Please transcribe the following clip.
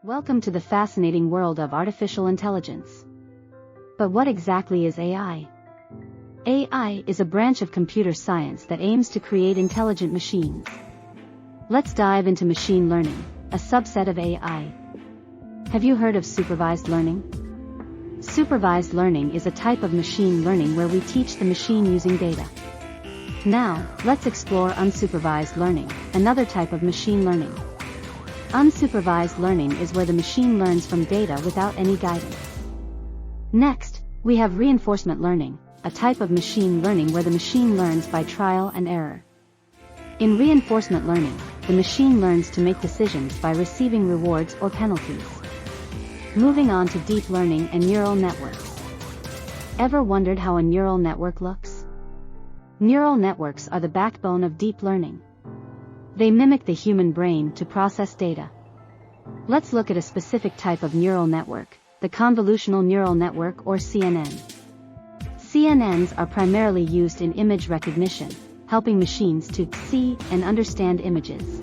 Welcome to the fascinating world of artificial intelligence. But what exactly is AI? AI is a branch of computer science that aims to create intelligent machines. Let's dive into machine learning, a subset of AI. Have you heard of supervised learning? Supervised learning is a type of machine learning where we teach the machine using data. Now, let's explore unsupervised learning, another type of machine learning. Unsupervised learning is where the machine learns from data without any guidance. Next, we have reinforcement learning, a type of machine learning where the machine learns by trial and error. In reinforcement learning, the machine learns to make decisions by receiving rewards or penalties. Moving on to deep learning and neural networks. Ever wondered how a neural network looks? Neural networks are the backbone of deep learning. They mimic the human brain to process data. Let's look at a specific type of neural network, the convolutional neural network or CNN. CNNs are primarily used in image recognition, helping machines to see and understand images.